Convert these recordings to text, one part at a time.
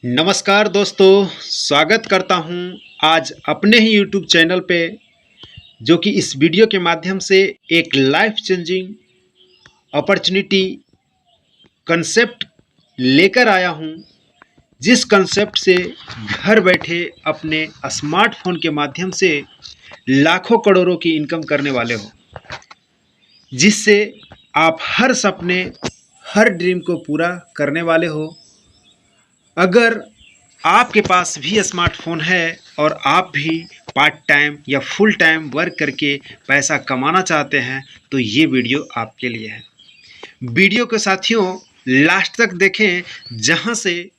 नमस्कार दोस्तों, स्वागत करता हूं आज अपने ही यूट्यूब चैनल पे, जो कि इस वीडियो के माध्यम से एक लाइफ चेंजिंग अपॉर्चुनिटी कंसेप्ट लेकर आया हूं। जिस कंसेप्ट से घर बैठे अपने स्मार्टफोन के माध्यम से लाखों करोड़ों की इनकम करने वाले हो, जिससे आप हर सपने, हर ड्रीम को पूरा करने वाले हो। अगर आपके पास भी स्मार्टफोन है और आप भी पार्ट टाइम या फुल टाइम वर्क करके पैसा कमाना चाहते हैं, तो ये वीडियो आपके लिए है। वीडियो के साथियों लास्ट तक देखें, जहां से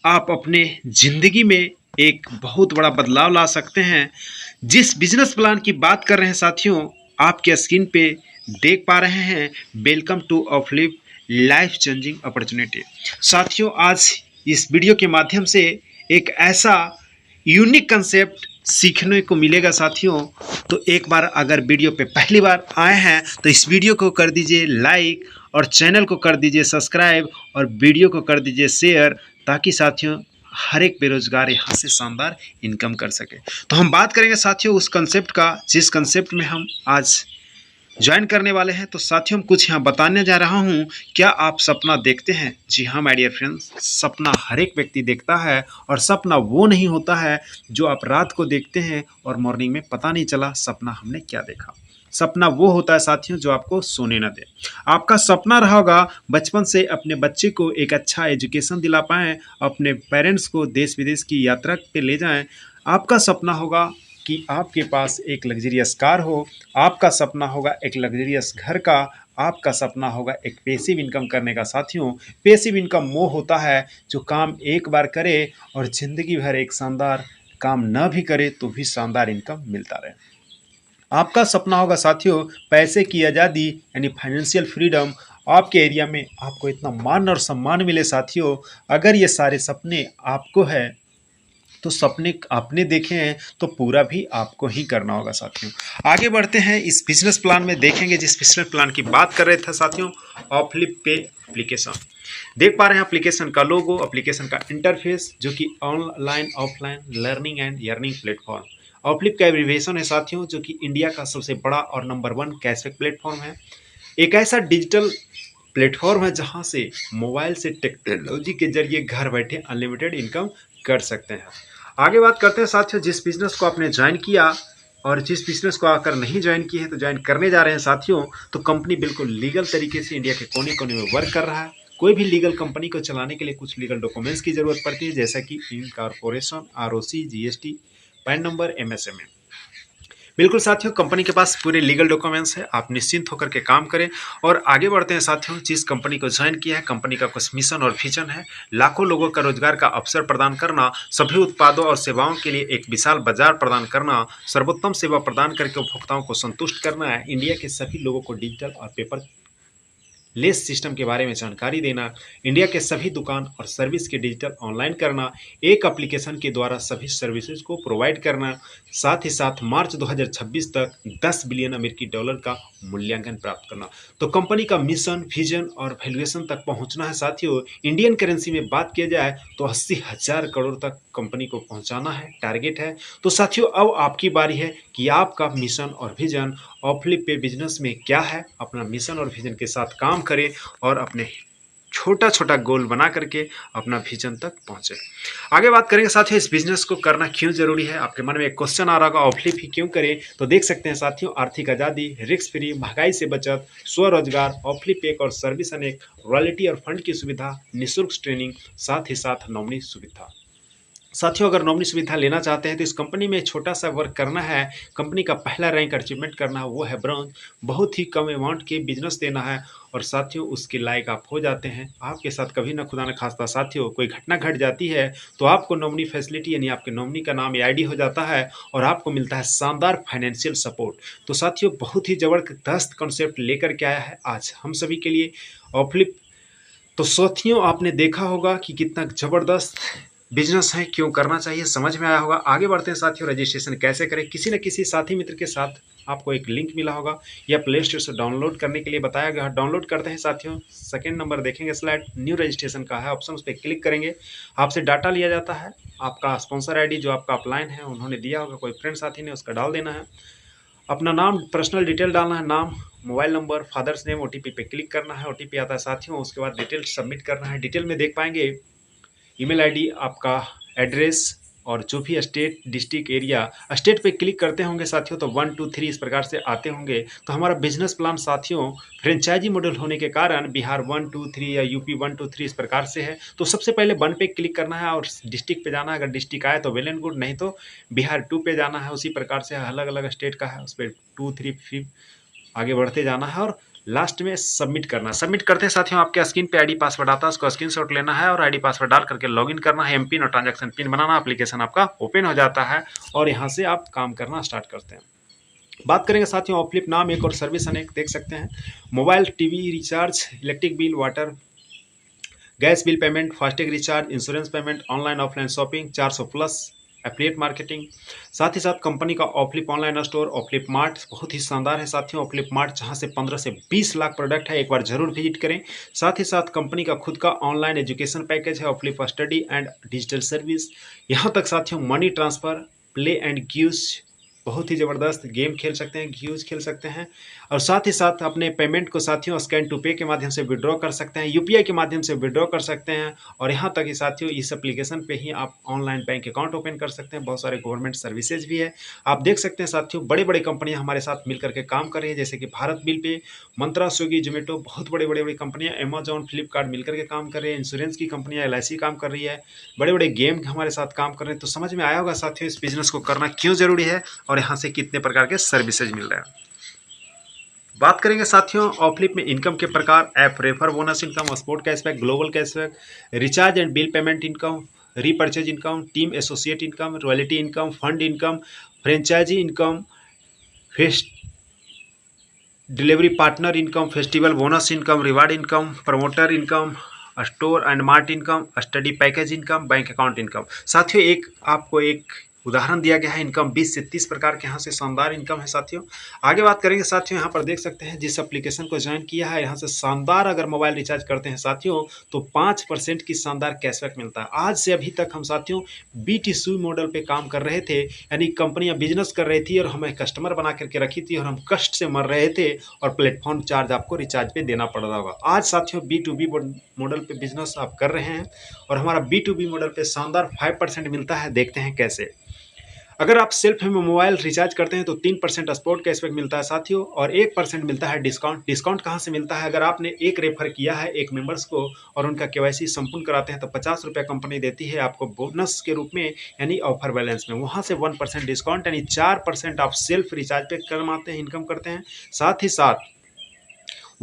आप अपने ज़िंदगी में एक बहुत बड़ा बदलाव ला सकते हैं। जिस बिजनेस प्लान की बात कर रहे हैं साथियों, आपके स्क्रीन पे देख पा रहे हैं। Welcome to Uplift life changing opportunity. साथियों, आज इस वीडियो के माध्यम से एक ऐसा यूनिक कंसेप्ट सीखने को मिलेगा साथियों। तो एक बार अगर वीडियो पे पहली बार आए हैं तो इस वीडियो को कर दीजिए लाइक और चैनल को कर दीजिए सब्सक्राइब और वीडियो को कर दीजिए शेयर, ताकि साथियों हर एक बेरोजगार यहाँ से शानदार इनकम कर सके। तो हम बात करेंगे साथियों उस कंसेप्ट का, जिस कंसेप्ट में हम आज ज्वाइन करने वाले हैं। तो साथियों, हम कुछ यहाँ बताने जा रहा हूँ। क्या आप सपना देखते हैं? जी हाँ माय डियर फ्रेंड्स, सपना हर एक व्यक्ति देखता है, और सपना वो नहीं होता है जो आप रात को देखते हैं और मॉर्निंग में पता नहीं चला सपना हमने क्या देखा। सपना वो होता है साथियों जो आपको सोने न दे। आपका सपना रहा होगा बचपन से अपने बच्चे को एक अच्छा एजुकेशन दिला पाएँ, अपने पेरेंट्स को देश विदेश की यात्रा पे ले जाएं। आपका सपना होगा कि आपके पास एक लग्जरियस कार हो। आपका सपना होगा एक लग्जरियस घर का। आपका सपना होगा एक पैसिव इनकम करने का। साथियों, पैसिव इनकम वो होता है जो काम एक बार करे और ज़िंदगी भर एक शानदार काम न भी करे तो भी शानदार इनकम मिलता रहे। आपका सपना होगा साथियों पैसे की आज़ादी, यानी फाइनेंशियल फ्रीडम। आपके एरिया में आपको इतना मान और सम्मान मिले साथियों। अगर ये सारे सपने आपको है तो सपने आपने देखे हैं तो पूरा भी आपको ही करना होगा साथियों। आगे बढ़ते हैं, इस बिजनेस प्लान में देखेंगे। जिस बिजनेस प्लान की बात कर रहे थे साथियों, ऑफलिप पे एप्लीकेशन देख पा रहे हैं। एप्लीकेशन का लोगो, एप्लीकेशन का इंटरफेस, जो कि online offline learning and earning platform. Offlip का एब्रीविएशन है साथियों, जो कि इंडिया का सबसे बड़ा और नंबर 1 कैशबैक प्लेटफॉर्म है। एक ऐसा डिजिटल प्लेटफॉर्म है जहां से मोबाइल से टेक्नोलॉजी के जरिए घर बैठे अनलिमिटेड इनकम कर सकते हैं। आगे बात करते हैं साथियों, जिस बिजनेस को आपने ज्वाइन किया और जिस बिजनेस को आकर नहीं ज्वाइन किए हैं तो ज्वाइन करने जा रहे हैं साथियों, तो कंपनी बिल्कुल लीगल तरीके से इंडिया के कोने कोने में वर्क कर रहा है। कोई भी लीगल कंपनी को चलाने के लिए कुछ लीगल डॉक्यूमेंट्स की जरूरत पड़ती है, जैसा कि incorporation, ROC, GST, pan number, MSME. बिल्कुल साथियों, कंपनी के पास पूरे लीगल डॉक्यूमेंट्स है। आप निश्चिंत होकर के काम करें। और आगे बढ़ते हैं साथियों, जिस कंपनी को ज्वाइन किया है, कंपनी का कुछ मिशन और विजन है। लाखों लोगों का रोजगार का अवसर प्रदान करना, सभी उत्पादों और सेवाओं के लिए एक विशाल बाजार प्रदान करना, सर्वोत्तम सेवा प्रदान करके उपभोक्ताओं को संतुष्ट करना है, इंडिया के सभी लोगों को डिजिटल और पेपर लेस सिस्टम के बारे में जानकारी देना, इंडिया के सभी दुकान और सर्विस के डिजिटल ऑनलाइन करना, एक एप्लीकेशन के द्वारा सभी सर्विसेज को प्रोवाइड करना, साथ ही साथ मार्च 2026 तक 10 बिलियन अमेरिकी डॉलर का मूल्यांकन प्राप्त करना। तो कंपनी का मिशन, विजन और वैल्यूएशन तक पहुंचना है साथियों। इंडियन करेंसी में बात किया जाए तो 80,000 करोड़ तक कंपनी को पहुंचाना है, टारगेट है। तो साथियों, अब आपकी बारी है कि आपका मिशन और विजन ऑफलिप पे बिजनेस में क्या है। अपना मिशन और विजन के साथ काम करें और अपने छोटा छोटा गोल बना करके अपना विजन तक पहुंचे। आगे बात करेंगे साथियों, इस बिजनेस को करना क्यों जरूरी है। आपके मन में एक क्वेश्चन आ रहा होगा, ऑफलिप ही क्यों करें? तो देख सकते हैं साथियों, आर्थिक आज़ादी, रिस्क फ्री, महंगाई से बचत, स्वरोजगार, ऑफलिप एक और सर्विस अनेक, रॉयल्टी और फंड की सुविधा, निःशुल्क ट्रेनिंग, साथ ही साथ नॉमिनी सुविधा। साथियों, अगर नॉमिनी सुविधा लेना चाहते हैं तो इस कंपनी में छोटा सा वर्क करना है। कंपनी का पहला रैंक अचीवमेंट करना है, वो है ब्रॉन्ज। बहुत ही कम अमाउंट के बिजनेस देना है और साथियों उसके लायक आप हो जाते हैं। आपके साथ कभी ना खुदा न खास्ता साथियों कोई घटना घट जाती है तो आपको नॉमिनी फैसिलिटी, यानी आपके नॉमिनी का नाम आईडी हो जाता है और आपको मिलता है शानदार फाइनेंशियल सपोर्ट। तो साथियों, बहुत ही जबरदस्त कॉन्सेप्ट लेकर के आया है आज हम सभी के लिए ऑफलिप। तो साथियों, आपने देखा होगा कि कितना ज़बरदस्त बिजनेस है, क्यों करना चाहिए, समझ में आया होगा। आगे बढ़ते हैं साथियों, रजिस्ट्रेशन कैसे करें। किसी न किसी साथी मित्र के साथ आपको एक लिंक मिला होगा या प्ले स्टोर से डाउनलोड करने के लिए बताया गया। डाउनलोड करते हैं साथियों, सेकंड नंबर देखेंगे स्लाइड, न्यू रजिस्ट्रेशन का है ऑप्शन, उस पर क्लिक करेंगे। आपसे डाटा लिया जाता है, आपका स्पॉन्सर आईडी जो आपका अपलाइन है उन्होंने दिया होगा, कोई फ्रेंड साथी ने, उसका डाल देना है। अपना नाम, पर्सनल डिटेल डालना है, नाम, mobile number, father's name, OTP पे क्लिक करना है। ओटीपी आता है साथियों, उसके बाद डिटेल सबमिट करना है। डिटेल में देख पाएंगे ईमेल आईडी, आपका एड्रेस और जो भी स्टेट, डिस्ट्रिक्ट, एरिया। स्टेट पे क्लिक करते होंगे साथियों तो 1 2 3 इस प्रकार से आते होंगे। तो हमारा बिजनेस प्लान साथियों फ्रेंचाइजी मॉडल होने के कारण बिहार 1 2 3 या यूपी 1 2 3 इस प्रकार से है। तो सबसे पहले 1 पे क्लिक करना है और डिस्ट्रिक्ट पे जाना है। अगर डिस्ट्रिक्ट आए तो वेल एंड गुड, नहीं तो बिहार 2 पे जाना है। उसी प्रकार से अलग अलग स्टेट का है, उस पर 2 3 5 आगे बढ़ते जाना है और लास्ट में सबमिट करना। सबमिट करते हैं साथियों, आपके स्क्रीन पे आईडी पासवर्ड आता है, उसको स्क्रीनशॉट लेना है और आईडी पासवर्ड डाल करके लॉगिन करना है। एमपिन और ट्रांजैक्शन पिन बनाना, एप्लीकेशन आपका ओपन हो जाता है और यहाँ से आप काम करना स्टार्ट करते हैं। बात करेंगे साथियों ऑफलिप नाम एक और सर्विस अनेक देख सकते हैं। Mobile, TV recharge, electric bill, water, gas bill payment, FASTag recharge, insurance payment, online offline shopping, 400 plus, affiliate marketing. साथ ही साथ कंपनी का ऑफलिप ऑनलाइन स्टोर, ऑफलिप मार्ट बहुत ही शानदार है साथियों। ऑफलिप मार्ट जहां से 15 से 20 लाख प्रोडक्ट है, एक बार जरूर विजिट करें। साथ ही साथ कंपनी का खुद का ऑनलाइन एजुकेशन पैकेज है, ऑफलिप स्टडी एंड डिजिटल सर्विस। यहाँ तक साथियों money transfer, play and gives, बहुत ही ज़बरदस्त गेम खेल सकते हैं, गिव्स खेल सकते हैं। और साथ ही साथ अपने पेमेंट को साथियों स्कैन टू पे के माध्यम से विड्रॉ कर सकते हैं, यूपीआई के माध्यम से विड्रॉ कर सकते हैं। और यहाँ तक कि साथियों इस एप्लीकेशन पे ही आप ऑनलाइन बैंक अकाउंट ओपन कर सकते हैं। बहुत सारे गवर्नमेंट सर्विसेज भी है। आप देख सकते हैं साथियों बड़े बड़े कंपनियां हमारे साथ मिल करके काम कर रही है, जैसे कि भारत बिल पे, मंत्रा, स्विगी, जोमेटो, बहुत बड़े बड़ी कंपनियां, अमेजॉन, फ्लिपकार्ट मिल करके काम कर रही है। इंश्योरेंस की कंपनियां, एलआईसी काम कर रही है, बड़े बड़े गेम हमारे साथ काम कर रहे हैं। तो समझ में आया होगा साथियों इस बिजनेस को करना क्यों जरूरी है और यहाँ से कितने प्रकार के सर्विसेज मिल रहे हैं। बात करेंगे साथियों ऑफलिप में इनकम के प्रकार, app refer bonus income, sport cashback, global cashback, recharge and bill payment income, repurchase income, team associate income, royalty income, fund income, franchise income, fest delivery partner income, festival bonus income, reward income, promoter income, store and mart income, study package income, bank account income. साथियों एक आपको एक उदाहरण दिया गया है, income 20 से 30 प्रकार के यहाँ से शानदार इनकम है साथियों। आगे बात करेंगे साथियों, यहाँ पर देख सकते हैं जिस एप्लीकेशन को ज्वाइन किया है, यहाँ से शानदार अगर मोबाइल रिचार्ज करते हैं साथियों तो 5% की शानदार कैशबैक मिलता है। आज से अभी तक हम साथियों BTC मॉडल पे काम कर रहे थे, यानी कंपनियां बिजनेस कर रही थी और हमें कस्टमर बना करके रखी थी और हम कष्ट से मर रहे थे और प्लेटफॉर्म चार्ज आपको रिचार्ज पे देना पड़ रहा होगा। आज साथियों B2B मॉडल पे बिजनेस आप कर रहे हैं और हमारा B2B मॉडल पे शानदार 5% मिलता है। देखते हैं कैसे। अगर आप सेल्फ में मोबाइल रिचार्ज करते हैं तो 3% स्पॉट कैशबैक मिलता है साथियों और 1% मिलता है डिस्काउंट। डिस्काउंट कहाँ से मिलता है? अगर आपने एक रेफर किया है एक मेंबर्स को और उनका केवाईसी संपूर्ण कराते हैं तो 50 रुपये कंपनी देती है आपको बोनस के रूप में, यानी ऑफर बैलेंस में। वहाँ से 1% डिस्काउंट, यानी 4% आप सेल्फ रिचार्ज पे कमाते हैं, इनकम करते हैं। साथ ही साथ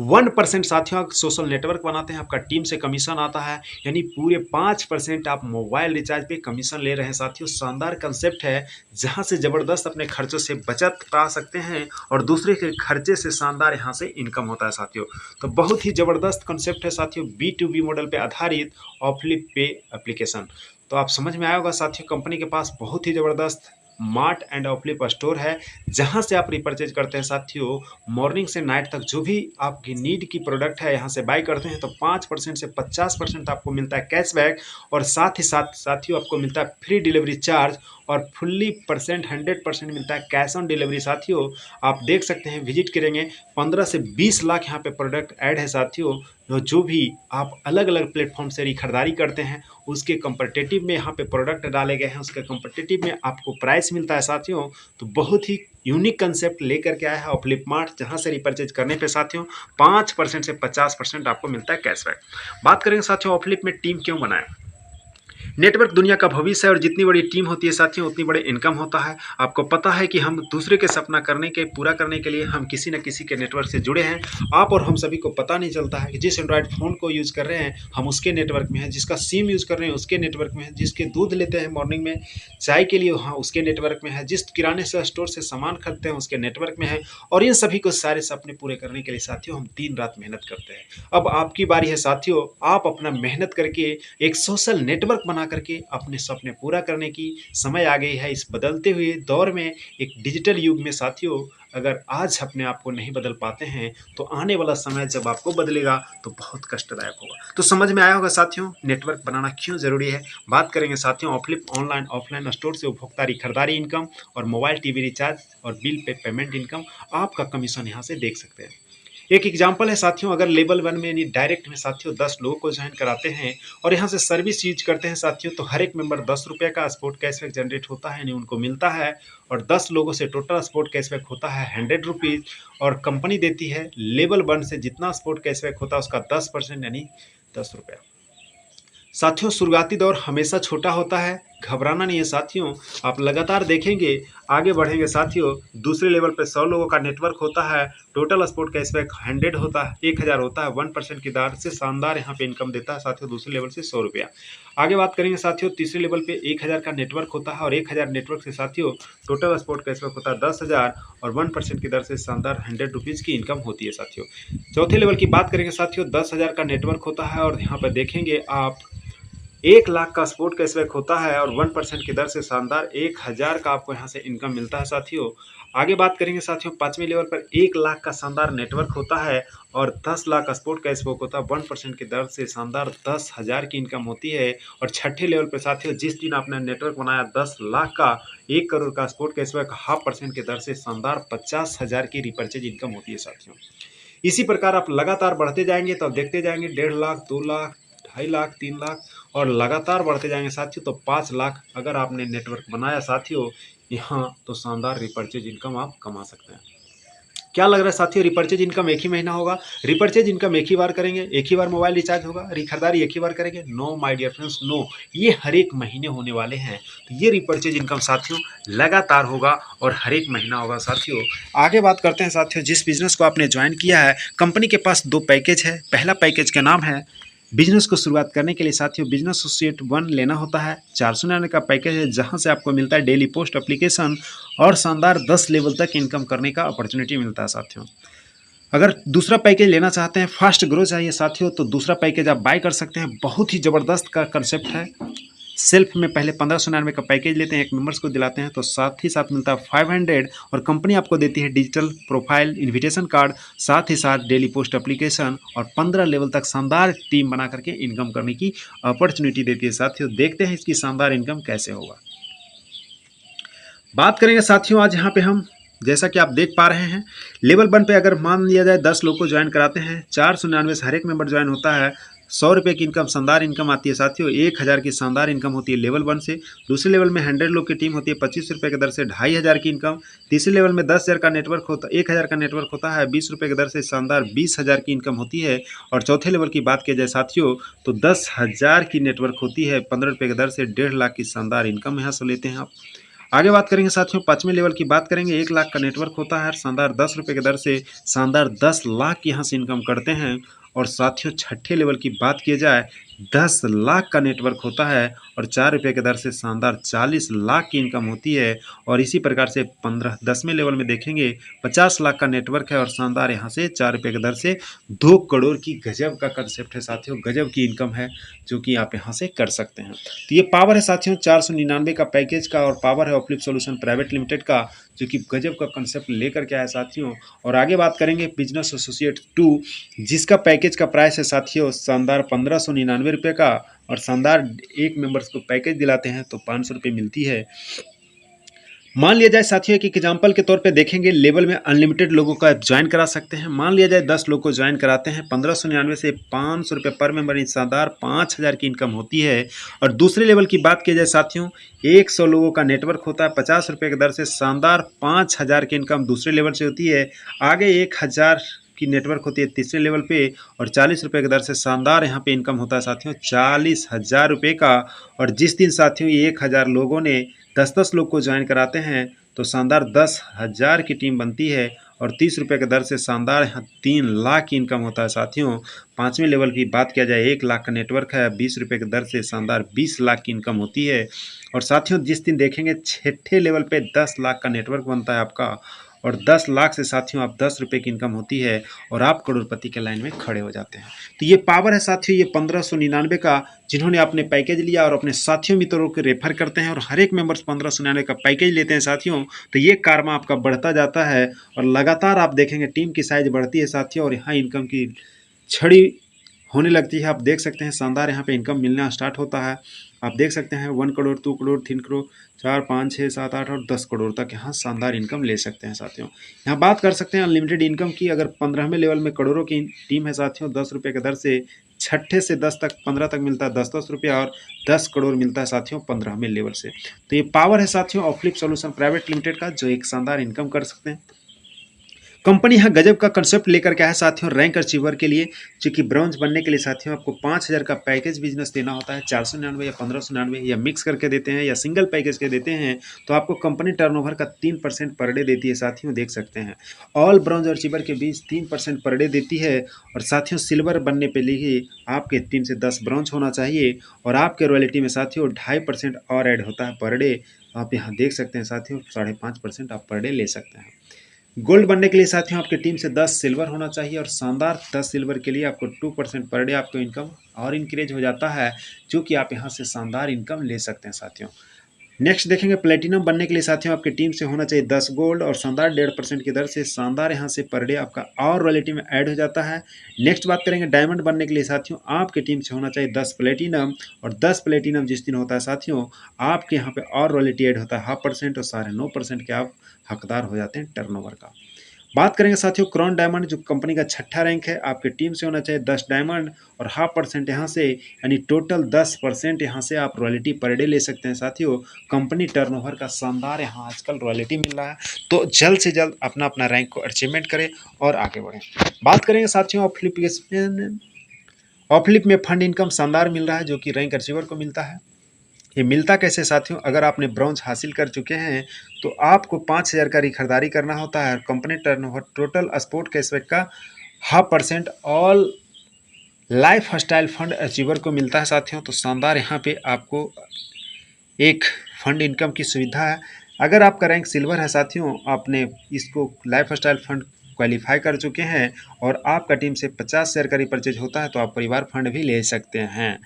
1% साथियों आप सोशल नेटवर्क बनाते हैं, आपका टीम से कमीशन आता है, यानी पूरे 5% आप मोबाइल रिचार्ज पे कमीशन ले रहे हैं साथियों। शानदार कंसेप्ट है जहां से ज़बरदस्त अपने खर्चों से बचत पा सकते हैं और दूसरे के खर्चे से शानदार यहां से इनकम होता है साथियों। तो बहुत ही ज़बरदस्त कंसेप्ट है साथियों B2B मॉडल पे आधारित ऑफलिप पे एप्लीकेशन। तो आप समझ में आया होगा साथियों, कंपनी के पास बहुत ही ज़बरदस्त मार्ट एंड ऑफलिप स्टोर है जहां से आप रिपर्चेज करते हैं साथियों। मॉर्निंग से नाइट तक जो भी आपकी नीड की प्रोडक्ट है यहाँ से बाय करते हैं तो 5% से 50% आपको मिलता है कैशबैक और साथ ही साथ साथियों आपको मिलता है फ्री डिलीवरी चार्ज और फुल्ली 100% मिलता है कैश ऑन डिलीवरी साथियों। आप देख सकते हैं, विजिट करेंगे 15 से 20 लाख यहाँ पे प्रोडक्ट ऐड है साथियों। जो भी आप अलग अलग प्लेटफॉर्म से खरीदारी करते हैं उसके कंपटीटिव में यहाँ पे प्रोडक्ट डाले गए हैं, उसके कंपटीटिव में आपको प्राइस मिलता है साथियों। तो बहुत ही यूनिक कंसेप्ट लेकर के आया है ऑफलिप मार्ट, जहाँ से रिपर्चेज करने पे साथियों 5% से 50% आपको मिलता है कैशबैक। बात करेंगे साथियों ऑफलिप में टीम क्यों बनाएं। नेटवर्क दुनिया का भविष्य है और जितनी बड़ी टीम होती है साथियों उतनी बड़े इनकम होता है। आपको पता है कि हम दूसरे के सपना पूरा करने के लिए हम किसी न किसी के नेटवर्क से जुड़े हैं। आप और हम सभी को पता नहीं चलता है कि जिस एंड्रॉयड फ़ोन को यूज़ कर रहे हैं हम उसके नेटवर्क में हैं, जिसका सिम यूज़ कर रहे हैं उसके नेटवर्क में है, जिसके दूध लेते हैं मॉर्निंग में चाय के लिए वहाँ उसके नेटवर्क में है, जिस किराने से स्टोर से सामान खरीदते हैं उसके नेटवर्क में है। और इन सभी को सारे सपने पूरे करने के लिए साथियों हम दिन रात मेहनत करते हैं। अब आपकी बारी है साथियों, आप अपना मेहनत करके एक सोशल नेटवर्क बना बना करके अपने सपने पूरा करने की समय आ गई है। इस बदलते हुए दौर में, एक डिजिटल युग में साथियों, अगर आज अपने आप को नहीं बदल पाते हैं तो आने वाला समय जब आपको बदलेगा तो बहुत कष्टदायक होगा। तो समझ में आया होगा साथियों, नेटवर्क बनाना क्यों ज़रूरी है। बात करेंगे साथियों ऑनलाइन ऑफलाइन स्टोर से उपभोक्ता खरीदारी इनकम और मोबाइल टीवी रिचार्ज और बिल पे पेमेंट इनकम, आपका कमीशन यहाँ से देख सकते हैं। एक एग्जाम्पल है साथियों, अगर लेवल 1 में यानी डायरेक्ट में साथियों 10 लोगों को ज्वाइन कराते हैं और यहाँ से सर्विस यूज करते हैं साथियों, तो हर एक मेंबर 10 रुपये का स्पॉट कैशबैक जनरेट होता है, यानी उनको मिलता है। और 10 लोगों से टोटल स्पॉट कैशबैक होता है 100 रुपीज़, और कंपनी देती है लेवल 1 से जितना स्पॉट कैशबैक होता है उसका 10% यानी 10 रुपये। साथियों शुरुआती दौर हमेशा छोटा होता है, घबराना नहीं है साथियों, आप लगातार देखेंगे आगे बढ़ेंगे साथियों। दूसरे लेवल पे 100 लोगों का नेटवर्क होता है, टोटल स्पॉट कैशबैक 100 होता है, 1000 होता है, 1% की दर से शानदार यहाँ पे इनकम देता है साथियों। दूसरे लेवल से 100 रुपया। आगे बात करेंगे साथियों, तीसरे लेवल पे 1000 का नेटवर्क होता है और 1000 नेटवर्क से साथियों टोटल स्पॉट कैशबैक होता है 10,000 और 1% की दर से शानदार 100 रुपीज़ की इनकम होती है साथियों। चौथे लेवल की बात करेंगे साथियों, 10,000 का नेटवर्क होता है और यहाँ पर देखेंगे आप 1,00,000 का स्पॉट कैशबैक होता है और 1% की दर से शानदार 1,000 का आपको यहाँ से इनकम मिलता है साथियों। आगे बात करेंगे साथियों, 5वें लेवल पर 1,00,000 का शानदार नेटवर्क होता है और 10,00,000 का स्पॉट कैशबैक होता है, 1% की दर से शानदार 10,000 की इनकम होती है। और छठे लेवल पर साथियों, जिस दिन आपने नेटवर्क बनाया 10,00,000 का, 1 करोड़ का स्पॉट कैशबैक 0.5% की दर से शानदार 50,000 की रिपर्चेज इनकम होती है साथियों। इसी प्रकार आप लगातार बढ़ते जाएंगे तो देखते जाएंगे 1.5 लाख, 2 लाख, 2.5 लाख, 3 लाख और लगातार बढ़ते जाएंगे साथियों। तो 5 लाख अगर आपने नेटवर्क बनाया साथियों यहाँ, तो शानदार रिपर्चेज इनकम आप कमा सकते हैं। क्या लग रहा है साथियों, रिपर्चेज इनकम एक ही महीना होगा? रिपर्चेज इनकम एक ही बार करेंगे, एक ही बार मोबाइल रिचार्ज होगा, खरीदारी एक ही बार करेंगे? No my dear friends, no, ये हर एक महीने होने वाले हैं। तो ये रिपर्चेज इनकम साथियों लगातार होगा और हर एक महीना होगा साथियों। आगे बात करते हैं साथियों, जिस बिजनेस को आपने ज्वाइन किया है, कंपनी के पास 2 पैकेज है। पहला पैकेज का नाम है, बिजनेस को शुरुआत करने के लिए साथियों बिजनेस एसोसिएट 1 लेना होता है। 499 का पैकेज है, जहां से आपको मिलता है डेली पोस्ट एप्लीकेशन और शानदार 10 लेवल तक इनकम करने का अपॉर्चुनिटी मिलता है साथियों। अगर दूसरा पैकेज लेना चाहते हैं, फास्ट ग्रो चाहिए साथियों, तो दूसरा पैकेज आप बाय कर सकते हैं। बहुत ही ज़बरदस्त का कंसेप्ट है। सेल्फ में पहले 1599 का पैकेज लेते हैं, एक मेंबर्स को दिलाते हैं, तो साथ ही साथ मिलता है 500 और कंपनी आपको देती है डिजिटल प्रोफाइल, इन्विटेशन कार्ड, साथ ही साथ डेली पोस्ट एप्लीकेशन और 15 लेवल तक शानदार टीम बना करके इनकम करने की अपॉर्चुनिटी देती है साथियों। देखते हैं इसकी शानदार इनकम कैसे होगा। बात करेंगे साथियों आज यहाँ पे हम, जैसा कि आप देख पा रहे हैं, लेवल 1 पे अगर मान लिया जाए 10 लोग को ज्वाइन कराते हैं, 499 से हर एक मेंबर ज्वाइन होता है, 100 रुपये की इनकम शानदार इनकम आती है साथियों। 1,000 की शानदार इनकम होती है लेवल 1 से। दूसरे लेवल में 100 लोग की टीम होती है, 25 रुपये की दर से 2,500 की इनकम। तीसरे लेवल में 10,000 का नेटवर्क होता है, 1,000 का नेटवर्क होता है, 20 रुपये की दर से शानदार 20,000 की इनकम होती है। और चौथे लेवल की बात की जाए साथियों, तो 10,000 की नेटवर्क होती है, 15 रुपये की दर से 1.5 लाख की शानदार इनकम यहाँ से लेते हैं आप। आगे बात करेंगे साथियों, 5वें लेवल की बात करेंगे, 1 लाख का नेटवर्क होता है, शानदार 10 रुपये की दर से शानदार 10 लाख की यहाँ से इनकम करते हैं। और साथियों छठे लेवल की बात की जाए, 10 लाख का नेटवर्क होता है और 4 रुपये की दर से शानदार 40 लाख की इनकम होती है। और इसी प्रकार से 10वें लेवल में देखेंगे, 50 लाख का नेटवर्क है और शानदार यहाँ से 4 रुपये की दर से 2 करोड़ की गजब का कंसेप्ट है साथियों, गजब की इनकम है जो कि आप यहाँ से कर सकते हैं। तो ये पावर है साथियों 499 का पैकेज का, और पावर है ऑपलिफ्ट सॉल्यूशन प्राइवेट लिमिटेड का, जो कि गजब का कंसेप्ट लेकर के आया साथियों। और आगे बात करेंगे बिजनेस एसोसिएट 2, जिसका पैकेज का प्राइस है साथियों शानदार 1599 रुपये का, और शानदार एक मेंबर्स को पैकेज दिलाते हैं तो 500 रुपये मिलती है। मान लिया जाए साथियों, एक एग्जाम्पल के तौर पे देखेंगे, लेवल में अनलिमिटेड लोगों का ज्वाइन करा सकते हैं। मान लिया जाए 10 लोग को ज्वाइन कराते हैं, 1599 से 500 रुपये पर मेंबर, शानदार 5,000 की इनकम होती है। और दूसरे लेवल की बात की जाए साथियों, 100 लोगों का नेटवर्क होता है, 50 रुपये की दर से शानदार 5,000 की इनकम दूसरे लेवल से होती है। आगे 1,000 की नेटवर्क होती है तीसरे लेवल पे, और 40 रुपये की दर से शानदार यहाँ पे इनकम होता है साथियों 40,000 रुपये का। और जिस दिन साथियों 1,000 लोगों ने 10-10 लोग को ज्वाइन कराते हैं तो शानदार 10,000 की टीम बनती है, और 30 रुपये की दर से शानदार यहाँ 3 लाख की इनकम होता है साथियों। 5वें लेवल की बात किया जाए, 1 लाख का नेटवर्क है, 20 रुपये की दर से शानदार 20 लाख की इनकम होती है। और साथियों जिस दिन देखेंगे छठे लेवल पे 10 लाख का नेटवर्क बनता है आपका, और 10 लाख से साथियों आप 10 रुपये की इनकम होती है और आप करोड़पति के लाइन में खड़े हो जाते हैं। तो ये पावर है साथियों, ये 1599 का, जिन्होंने अपने पैकेज लिया और अपने साथियों मित्रों को रेफर करते हैं और हर एक मेंबर्स 1599 का पैकेज लेते हैं साथियों, तो ये कारमा आपका बढ़ता जाता है और लगातार आप देखेंगे टीम की साइज बढ़ती है साथियों और यहाँ इनकम की छड़ी होने लगती है। आप देख सकते हैं शानदार यहाँ पे इनकम मिलना स्टार्ट होता है। आप देख सकते हैं 1 करोड़, 2 करोड़, 3 करोड़, 4, 5, 6, 7, 8 और 10 करोड़ तक यहाँ शानदार इनकम ले सकते हैं साथियों। यहाँ बात कर सकते हैं अनलिमिटेड इनकम की। अगर 15वें लेवल में करोड़ों की टीम है साथियों, 10 रुपये के दर से छठे से 10 तक 15 तक मिलता है 10-10 रुपया और 10 करोड़ मिलता है साथियों 15वें लेवल से। तो ये पावर है साथियों ऑफलिप सॉल्यूशन प्राइवेट लिमिटेड का, जो एक शानदार इनकम कर सकते हैं। कंपनी यहाँ गजब का कंसेप्ट लेकर के आया साथियों रैंक अचीवर के लिए, क्योंकि ब्रॉन्ज बनने के लिए साथियों आपको 5000 का पैकेज बिजनेस देना होता है। 499 या 1599 या मिक्स करके देते हैं या सिंगल पैकेज के देते हैं, तो आपको कंपनी टर्नओवर का 3% पर डे देती है साथियों। देख सकते हैं ऑल ब्रॉन्ज और अचीवर के बीच 3% पर डे देती है। और साथियों सिल्वर बनने पे लिए आपके टीम से 10 ब्रॉन्ज होना चाहिए और आपके रॉयल्टी में साथियों 2.5% और ऐड होता है पर डे। आप यहाँ देख सकते हैं साथियों 5.5% आप पर डे ले सकते हैं। गोल्ड बनने के लिए साथियों आपकी टीम से 10 सिल्वर होना चाहिए और शानदार 10 सिल्वर के लिए आपको 2% पर डे आपको इनकम और इंक्रीज हो जाता है, जो कि आप यहां से शानदार इनकम ले सकते हैं साथियों। नेक्स्ट देखेंगे प्लेटिनम बनने के लिए साथियों आपकी टीम से होना चाहिए 10 गोल्ड और शानदार 1.5% की दर से शानदार यहां से पर डे आपका और रॉयल्टी में ऐड हो जाता है। नेक्स्ट बात करेंगे डायमंड बनने के लिए साथियों आपकी टीम से होना चाहिए 10 प्लेटिनम और 10 प्लेटिनम जिस दिन होता है साथियों आपके यहाँ पे और रॉयल्टी ऐड होता है 0.5% और 9.5% के आप हकदार हो जाते हैं टर्नओवर का। बात करेंगे साथियों क्राउन डायमंड, जो कंपनी का छठा रैंक है, आपकी टीम से होना चाहिए 10 डायमंड और 0.5% यहाँ से, यानी टोटल 10% यहाँ से आप रॉयल्टी पर डे ले सकते हैं साथियों। कंपनी टर्नओवर का शानदार यहाँ आजकल रॉयल्टी मिल रहा है, तो जल्द से जल्द अपना अपना रैंक को अचीवमेंट करें और आगे बढ़ें। बात करेंगे साथियों ऑफलिप में फंड इनकम शानदार मिल रहा है, जो कि रैंक अचीवर को मिलता है। ये मिलता कैसे साथियों, अगर आपने ब्रॉन्ज हासिल कर चुके हैं तो आपको 5000 का खरीदारी करना होता है। Company turnover total sport cashback का 0.5% all life style fund achiever को मिलता है साथियों। तो शानदार यहाँ पे आपको एक फंड इनकम की सुविधा है। अगर आपका रैंक सिल्वर है साथियों, आपने इसको लाइफ स्टाइल फंड क्वालिफाई कर चुके हैं और आपका टीम से 50 शेयर का रिपर्चेज होता है, तो आप परिवार फंड भी ले सकते हैं।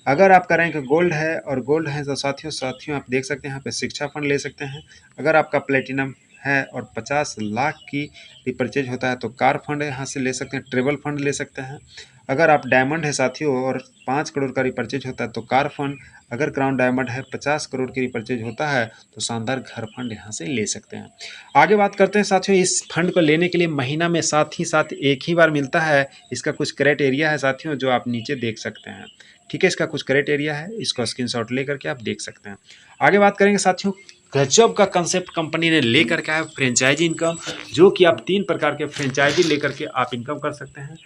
अगर आपका रैंक गोल्ड है तो साथियों आप देख सकते हैं यहाँ पे शिक्षा फंड ले सकते हैं। अगर आपका प्लेटिनम है और 50 लाख की रिपर्चेज होता है तो कार फंड यहाँ से ले सकते हैं, ट्रेवल फंड ले सकते हैं। अगर आप डायमंड है साथियों और 5 करोड़ का रिपर्चेज होता है तो कार फंड, अगर क्राउन डायमंड है 50 करोड़ की रिपर्चेज होता है तो शानदार घर फंड यहाँ से ले सकते हैं। आगे बात करते हैं साथियों इस फंड को लेने के लिए महीना में साथ ही साथ एक ही बार मिलता है। इसका कुछ क्राइटेरिया है साथियों जो आप नीचे देख सकते हैं। ठीक है, इसका कुछ क्राइटेरिया है, इसको स्क्रीनशॉट लेकर के आप देख सकते हैं। आगे बात करेंगे साथियों गजब का कंसेप्ट कंपनी ने लेकर के आया फ्रेंचाइजी इनकम, जो कि आप 3 प्रकार के फ्रेंचाइजी लेकर के आप इनकम कर सकते हैं।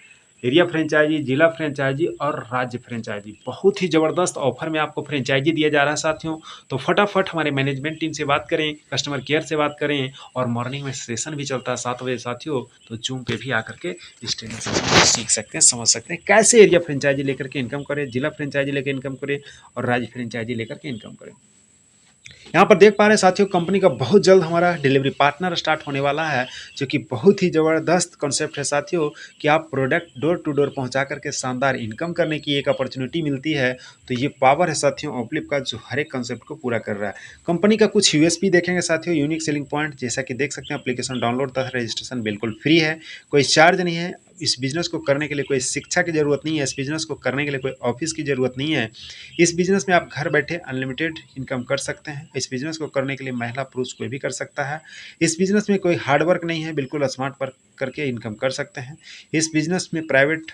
एरिया फ्रेंचाइजी, जिला फ्रेंचाइजी और राज्य फ्रेंचाइजी। बहुत ही ज़बरदस्त ऑफर में आपको फ्रेंचाइजी दिया जा रहा है साथियों। तो फटाफट हमारे मैनेजमेंट टीम से बात करें, कस्टमर केयर से बात करें, और मॉर्निंग में सेशन भी चलता है 7 बजे साथियों। तो जूम पे भी आकर के इस ट्रेनिंग सेशन को सीख सकते हैं, समझ सकते हैं कैसे एरिया फ्रेंचाइजी लेकर के इनकम करें, जिला फ्रेंचाइजी लेकर इनकम करें और राज्य फ्रेंचाइजी लेकर के इनकम करें। यहाँ पर देख पा रहे हैं साथियों कंपनी का बहुत जल्द हमारा डिलीवरी पार्टनर स्टार्ट होने वाला है, जो कि बहुत ही ज़बरदस्त कॉन्सेप्ट है साथियों कि आप प्रोडक्ट डोर टू डोर पहुँचा करके शानदार इनकम करने की एक अपॉर्चुनिटी मिलती है। तो ये पावर है साथियों ऑफलिप का, जो हर एक कॉन्सेप्ट को पूरा कर रहा है। कंपनी का कुछ यूएसपी देखेंगे साथियों, यूनिक सेलिंग पॉइंट, जैसा कि देख सकते हैं एप्लीकेशन डाउनलोड तथा रजिस्ट्रेशन बिल्कुल फ्री है, कोई चार्ज नहीं है। इस बिज़नेस को करने के लिए कोई शिक्षा की ज़रूरत नहीं है, इस बिज़नेस को करने के लिए कोई ऑफिस की ज़रूरत नहीं है। इस बिज़नेस में आप घर बैठे अनलिमिटेड इनकम कर सकते हैं। इस बिज़नेस को करने के लिए महिला पुरुष कोई भी कर सकता है। इस बिज़नेस में कोई हार्ड वर्क नहीं है, बिल्कुल स्मार्ट वर्क करके इनकम कर सकते हैं। इस बिज़नेस में private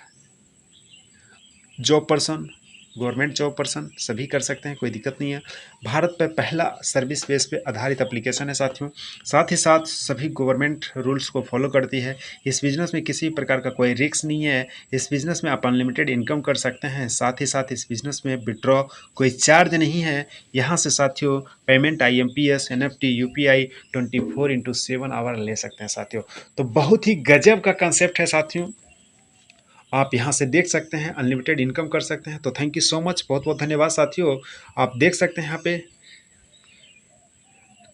job person, government job person सभी कर सकते हैं, कोई दिक्कत नहीं है। भारत पर पहला सर्विस बेस पे आधारित एप्लीकेशन है साथियों। साथ ही साथ सभी गवर्नमेंट रूल्स को फॉलो करती है। इस बिज़नेस में किसी प्रकार का कोई रिस्क नहीं है। इस बिज़नेस में आप अनलिमिटेड इनकम कर सकते हैं। साथ ही साथ इस बिज़नेस में विड्रॉ कोई चार्ज नहीं है। यहाँ से साथियों payment IMPS, NFT, UPI 24/7 hour ले सकते हैं साथियों। तो बहुत ही गजब का कंसेप्ट है साथियों, आप यहाँ से देख सकते हैं अनलिमिटेड इनकम कर सकते हैं। तो थैंक यू सो मच, बहुत बहुत धन्यवाद साथियों। आप देख सकते हैं यहाँ पे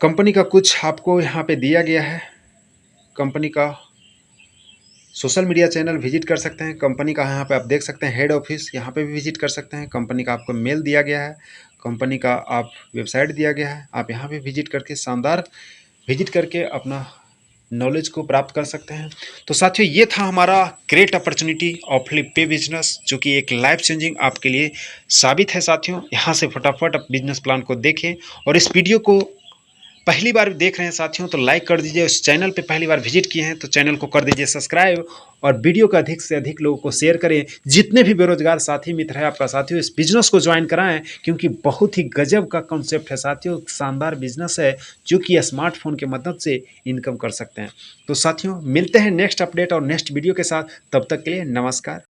कंपनी का कुछ आपको यहाँ पे दिया गया है। कंपनी का सोशल मीडिया चैनल विजिट कर सकते हैं। कंपनी का यहाँ पे आप देख सकते हैं हेड ऑफिस, यहाँ पे भी विजिट कर सकते हैं। कंपनी का आपको मेल दिया गया है, कंपनी का आप वेबसाइट दिया गया है, आप यहाँ पे विजिट करके शानदार विजिट करके अपना नॉलेज को प्राप्त कर सकते हैं। तो साथियों, ये था हमारा ग्रेट अपॉर्चुनिटी ऑफ फ्लिपपे बिजनेस, जो कि एक लाइफ चेंजिंग आपके लिए साबित है। साथियों, यहाँ से फटाफट आप बिजनेस प्लान को देखें, और इस वीडियो को पहली बार देख रहे हैं साथियों तो लाइक कर दीजिए। उस चैनल पे पहली बार विजिट किए हैं तो चैनल को कर दीजिए सब्सक्राइब, और वीडियो को अधिक से अधिक लोगों को शेयर करें। जितने भी बेरोजगार साथी मित्र हैं आपका साथियों, इस बिजनेस को ज्वाइन कराएं, क्योंकि बहुत ही गजब का कॉन्सेप्ट है साथियों। शानदार बिजनेस है जो कि स्मार्टफोन की मदद से इनकम कर सकते हैं। तो साथियों, मिलते हैं नेक्स्ट अपडेट और नेक्स्ट वीडियो के साथ। तब तक के लिए नमस्कार।